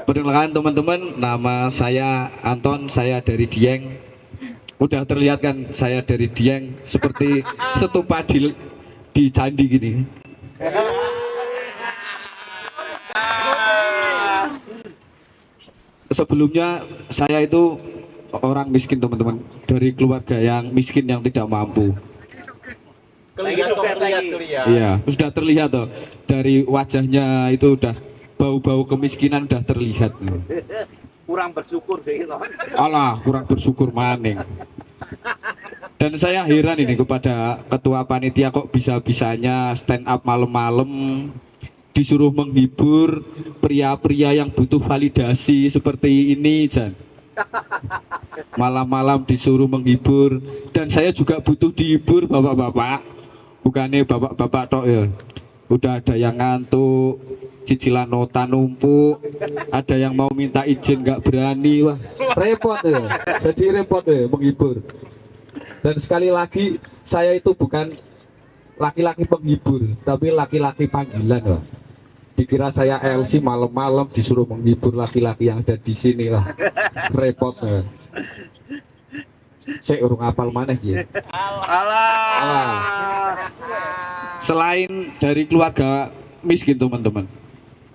Perkenalkan teman-teman, nama saya Anton, saya dari Dieng. Udah terlihat kan saya dari Dieng seperti stupa di candi gini. Sebelumnya saya itu orang miskin teman-teman, dari keluarga yang miskin yang tidak mampu. Iya, sudah terlihat toh. Dari wajahnya itu udah bau-bau kemiskinan udah terlihat. Kurang bersyukur sih itu. Alah, kurang bersyukur maning. Dan saya heran ini kepada ketua panitia kok bisa-bisanya stand up malam-malam disuruh menghibur pria-pria yang butuh validasi seperti ini, Jan. Malam-malam disuruh menghibur, dan saya juga butuh dihibur, bapak-bapak. Bukannya bapak-bapak tok ya. Udah ada yang ngantuk, cicilan nota numpuk, ada yang mau minta izin nggak berani, wah repot ya. Jadi repot ya menghibur. Dan sekali lagi saya itu bukan laki-laki penghibur, tapi laki-laki panggilan, wah. Dikira saya LC malam-malam disuruh menghibur laki-laki yang ada di sini lah, repot ya. Saya urung apal maneh ya. Selain dari keluarga miskin teman-teman,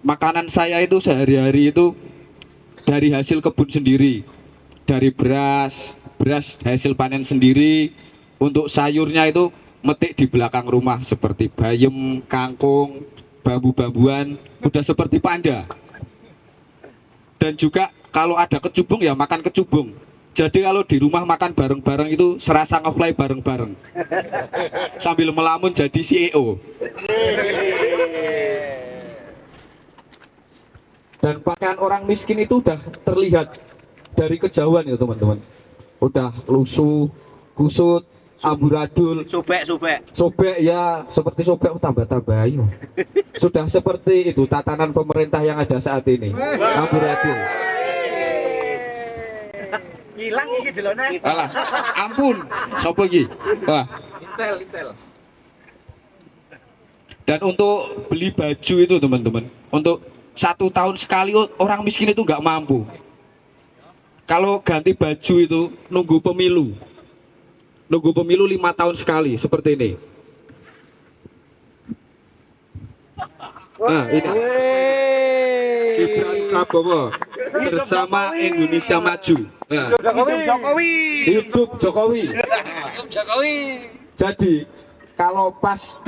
makanan saya itu sehari-hari itu dari hasil kebun sendiri, dari beras hasil panen sendiri. Untuk sayurnya itu metik di belakang rumah seperti bayam, kangkung, bambu-bambuan, udah seperti panda. Dan juga kalau ada kecubung ya makan kecubung. Jadi kalau di rumah makan bareng-bareng itu serasa nge-fly bareng-bareng sambil melamun jadi CEO. Dan pakaian orang miskin itu udah terlihat dari kejauhan ya teman-teman. Udah lusuh, kusut, amburadul, sobek ya, seperti sobek tambah-tambah ayo. Sudah seperti itu tatanan pemerintah yang ada saat ini. Amburadul. Hilang iki delone. Alah, ampun. Sopo iki? Wah, Intel. dan untuk beli baju itu teman-teman, untuk 1 tahun sekali orang miskin itu nggak mampu. Kalau ganti baju itu nunggu pemilu 5 tahun sekali seperti ini. Nah ini Gibran Prabowo bersama Indonesia Maju. Nah, hidup Jokowi. Jadi kalau pas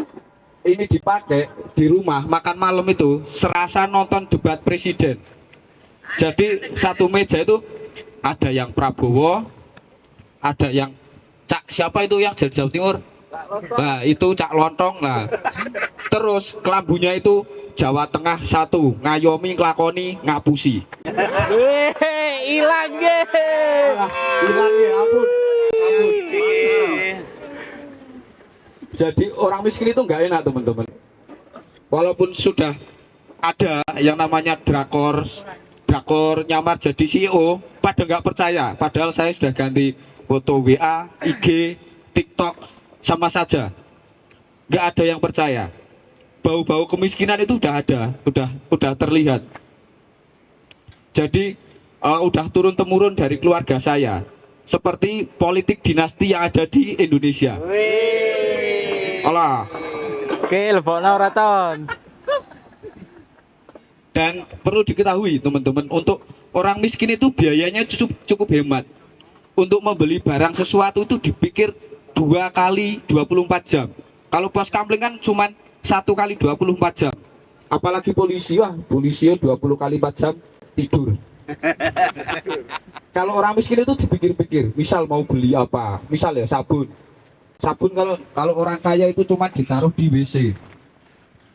ini dipakai di rumah makan malam itu serasa nonton debat presiden. Jadi satu meja itu ada yang Prabowo, ada yang Cak siapa itu yang dari Jawa Timur? Nah itu Cak Lontong. Nah terus kelambunya itu Jawa Tengah satu, ngayomi, ngelakoni, ngapusi. Hilang ge. Hilang ya, ampun. Jadi orang miskin itu nggak enak teman-teman. Walaupun sudah ada yang namanya drakor nyamar jadi CEO, pada nggak percaya. Padahal saya sudah ganti foto WA, IG, TikTok, sama saja. Nggak ada yang percaya. Bau-bau kemiskinan itu udah ada, udah terlihat. Jadi udah turun-temurun dari keluarga saya, seperti politik dinasti yang ada di Indonesia. Alah. Oke, lebokna ora ton. Dan perlu diketahui teman-teman, untuk orang miskin itu biayanya cukup hemat. Untuk membeli barang sesuatu itu dipikir 2 kali 24 jam. Kalau pos kampling kan cuman 1 kali 24 jam. Apalagi polisi, wah polisi 20 kali 4 jam tidur. Kalau orang miskin itu dipikir-pikir, misal mau beli apa, misal ya sabun. Kalau orang kaya itu cuma ditaruh di WC.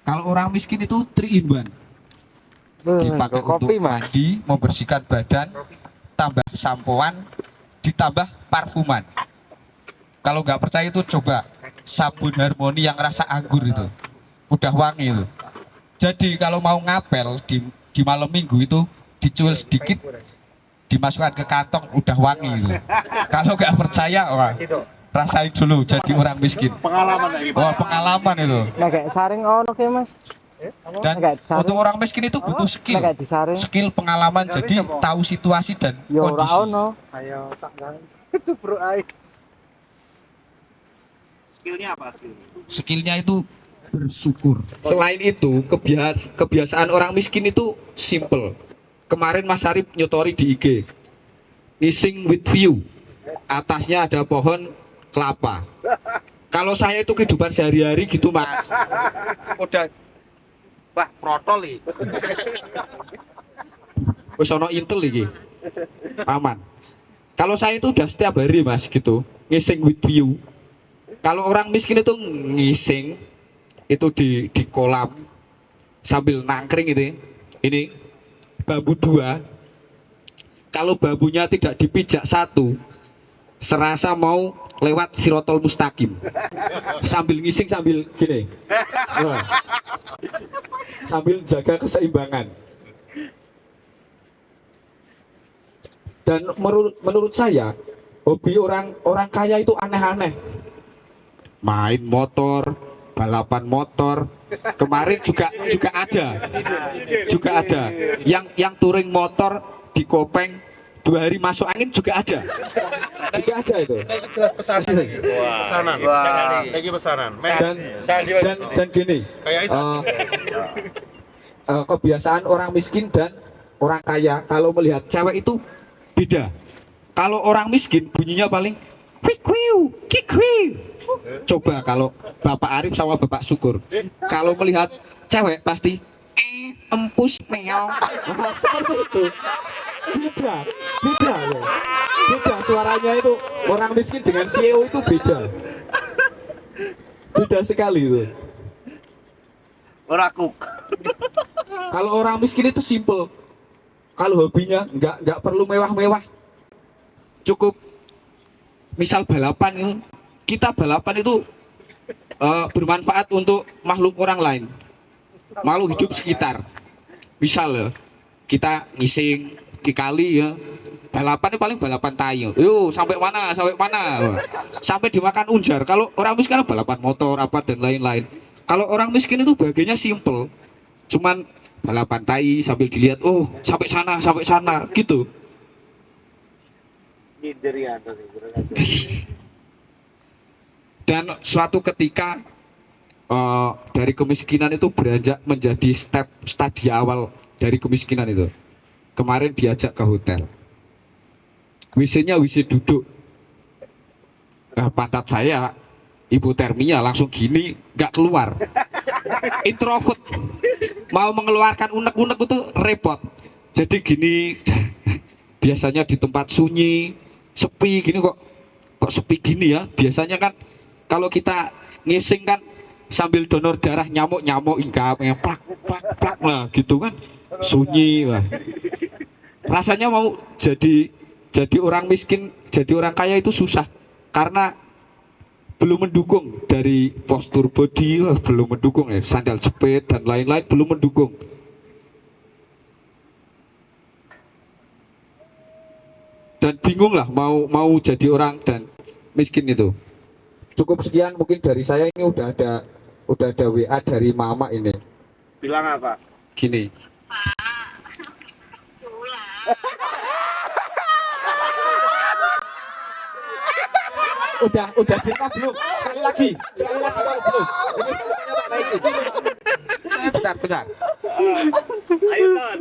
Kalau orang miskin itu 3 in 1. Dipakai untuk mandi, membersihkan badan, tambah sampoan, ditambah parfuman. Kalau nggak percaya itu coba sabun Harmoni yang rasa anggur itu, udah wangi itu. Jadi kalau mau ngapel di malam minggu itu dicuil sedikit, dimasukkan ke kantong, udah wangi itu. Kalau nggak percaya, wah, rasain dulu jadi orang miskin. Pengalaman Wah, pengalaman itu. Nah, kayak saring ono ke Mas. Dan Kayak disaring. untuk orang miskin itu butuh skill. Kayak disaring. Skill pengalaman, jadi tahu situasi dan Ya ora kondisi. ono. Ayo tak gang. Itu bro ai. Skillnya apa skillnya? Skillnya itu bersyukur. Selain itu, kebiasaan orang miskin itu simple. Kemarin Mas Arif nyotori di IG, ngising with view. Atasnya ada pohon kelapa. Kalau saya itu kehidupan sehari-hari gitu Mas. Udah, wah protol nih. Wis ono intel iki. Aman. Kalau saya itu udah setiap hari Mas gitu, ngising with view. Kalau orang miskin itu ngising itu di kolam sambil nangkring itu. Ini bambu 2. Kalau bambunya tidak dipijak 1, serasa mau lewat sirotol mustaqim. Sambil ngising sambil gini. Wah. Sambil jaga keseimbangan. Dan menurut saya hobi orang kaya itu aneh-aneh. Main motor, balapan motor. Kemarin juga ada. Yang touring motor di Kopeng 2 hari masuk angin juga ada. Juga ada itu. Pesanan. Lagi pesanan. Dan gini. Kebiasaan orang miskin dan orang kaya kalau melihat cewek itu beda. Kalau orang miskin bunyinya paling kikwiu, kikwiu. Coba kalau Bapak Arif sama Bapak Syukur, kalau melihat cewek pasti empus meong. Nah, seperti itu. Beda loh. Beda suaranya itu orang miskin dengan CEO itu beda. Beda sekali itu. Orakuk. Kalau orang miskin itu simple. Kalau hobinya nggak perlu mewah-mewah. Cukup misal balapan itu, kita balapan itu bermanfaat untuk makhluk orang lain. Makhluk hidup sekitar. Misal ya, kita ngising di kali ya. Balapannya paling balapan tai. Yo, sampai mana? Wah. Sampai dimakan unjar. Kalau orang miskin kan balapan motor apa dan lain-lain. Kalau orang miskin itu bagiannya simple. Cuman balapan tai sambil dilihat, oh sampai sana gitu. Dan suatu ketika dari kemiskinan itu beranjak menjadi stadium awal dari kemiskinan itu. Kemarin diajak ke hotel. WC-nya WC duduk. Nah, pantat saya hipotermia langsung gini, nggak keluar. Introvert. Mau mengeluarkan unek-unek itu repot. Jadi gini, biasanya di tempat sunyi, sepi gini kok sepi gini ya. Biasanya kan kalau kita ngising kan sambil donor darah nyamuk ingkap plak lah gitu kan, sunyi lah. Rasanya mau jadi orang miskin, jadi orang kaya itu susah karena belum mendukung dari postur body lah, belum mendukung ya, sandal jepit dan lain-lain belum mendukung. Dan bingung lah mau jadi orang dan miskin itu. Cukup sekian mungkin dari saya. Ini udah ada WA dari Mama ini. Bilang apa? Gini. Udah cerita belum? Sekali lagi kalau belum. Ini bentar. Ayo Ton.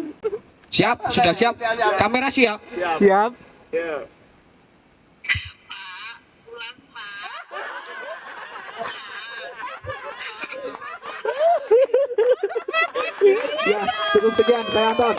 Siap, sudah siap. Kamera siap. Siap. Yo. Ya, cukup sekian saya Anton.